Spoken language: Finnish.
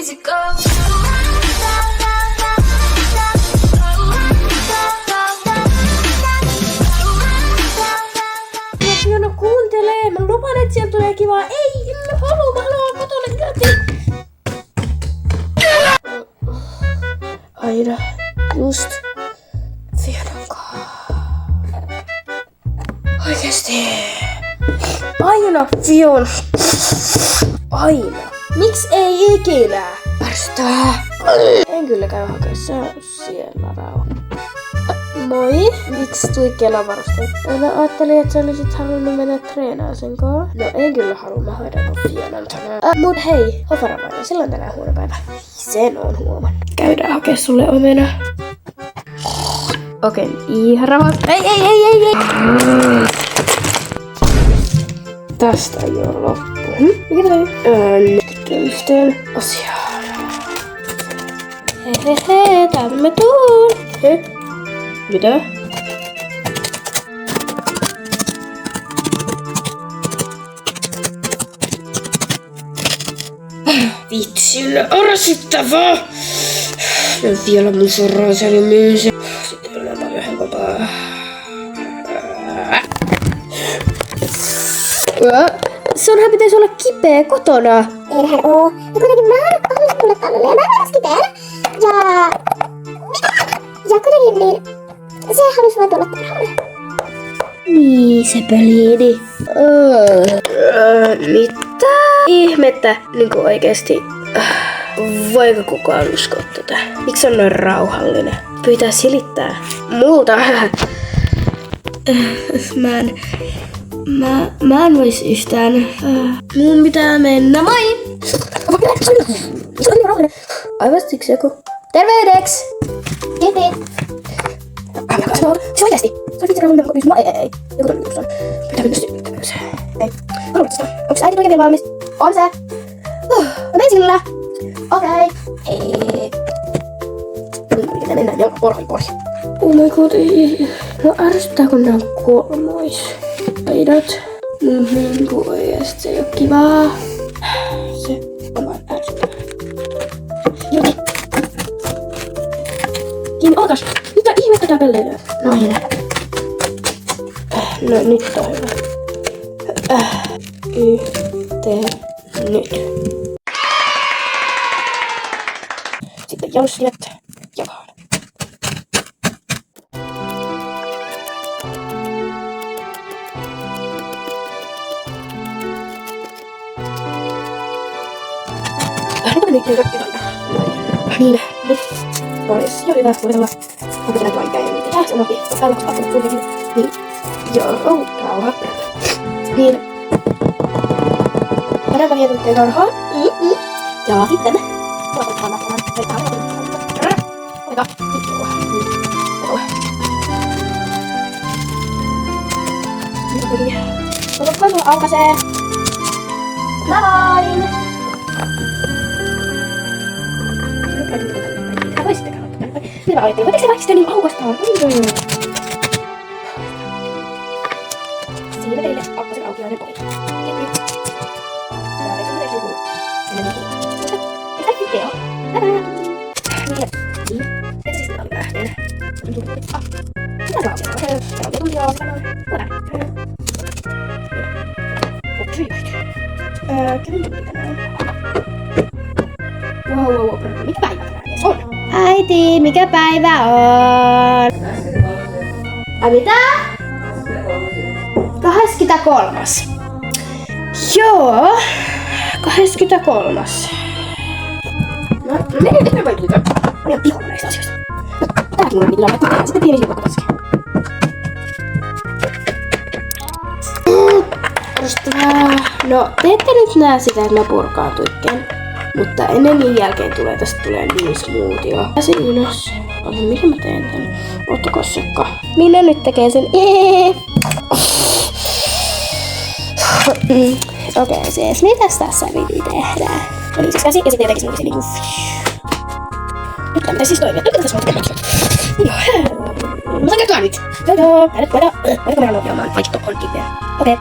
easy go. Fiona kuuntelee, mä lupaan, että sieltä tulee kivaa. Ei, mä haluan kotona käteen. Aina, just Fionan kanssa. Oikeesti. Aina Fiona. Aina. Miksi ei ikinä? Ärsyttää. En kyllä käy hakeessa siellä rauha. Moi. Miksi tuli Kelan varusteet? Mä ajattelin, että sä olisit halunnut mennä treenaamaan sen kanssa. No en kyllä halua, mä hoidan Fionan tänään. Mut hei, oo varovainen, silloin tänään huono päivä. Sen on huomannut. Käydään hakea sulle omena. Okei, ihan rauha. Ei. Tästä ei oo loppu. Mikä toi? Nyt yhteen asiaan. Hehehe, täältä mä tuun. Mitä? Vitsi, arsittavaa! Mä vielä mun sorraisen ja myyn sen. Sitten on paljon helpompaa. Sunhan pitäisi olla kipeä kotona. Eihän oo. Ja kuitenkin mä haluan tulla pallolle ja mä oon kipeänä. Ja kuitenkin niin se halusi vaan tulla tarhalle. Niin se peliini. Mitä ihmettä? Niinku oikeesti. Voiko kukaan uskoa tätä? Miksi on noin rauhallinen? Pyytää silittää. Multa. Mä en vois yhtään. Mun pitää mennä. Moi! Aivan siksi joku. Terveydeksi! Terve! Se oikeesti! Se on vitsi rauhallinen koko kysymys. Ei. Joku tuli jossain. Pitää mennä syöttämään. Ei. Haluatko onks äiti oikein vielä valmis? On se. Mä menen sillä. Okei. Hei. Mennään. Joo, porhi. Oh my god, ei. No ärsyttää kun nää on kolmois. Aidat. Niinku oikeesti se ei oo kivaa. Se on vaan ärsyttävää. Joti. Kiinni, ootas. Mitä ihmettä tää pelleilee? Noin. No nyt on hyvä. Yhteen nyt. Sitten jaussit jakaan. Nyt kaikki niin, nyt olisi jo hyvä voidella. Onko tänään vaikea ja mitä jää sanokin? Täällä on pakko kuitenkin. Niin, joo, rauha. Niin. Tänään mä vietin teidän tarhaan. Ja sitten. Otatko sulla aukaisee? Moi! Mitä valittiin? Voitko se vaikka sitä niin aukastaan? Siinä teille akkosen aukioinen poli. Kiitos. Ja veikö miten joku. Sinne niin. Mitä video? Niin. Eikö siis mitä oli lähteen? Mitä saa aukioon? Tämä on tunti joo. Voidaan. Kävin tunti tänään. Wow. Mikä päivä tänään edes on? Äiti, mikä päivä on? Ai mitä? 23. Joo, 23. No, menen vai tuota? Mä oon piholla näistä asioista. Tääkin mulla pitää laittaa tehdä, sitten pieni silmä kotaskin. No, te ette nyt näe sitä, että mä purkaantuikken. Mutta ennen niin jälkeen tästä tulee niin smoothia. Pääsin ylös. Miten mä teen tän? Ottakaa sekka. Minä nyt tekee sen. Okei, siis mitäs tässä piti tehdä? No niin, siis käsi ja sitten jotenkin semmoisen niinku. Nyt tämä siis toimia. Nyt tässä voit tehdä. Joo. Mä saan kertoa nyt. Joo. Voidaan ohjaamaan. Vaikka on kipeä. Okei.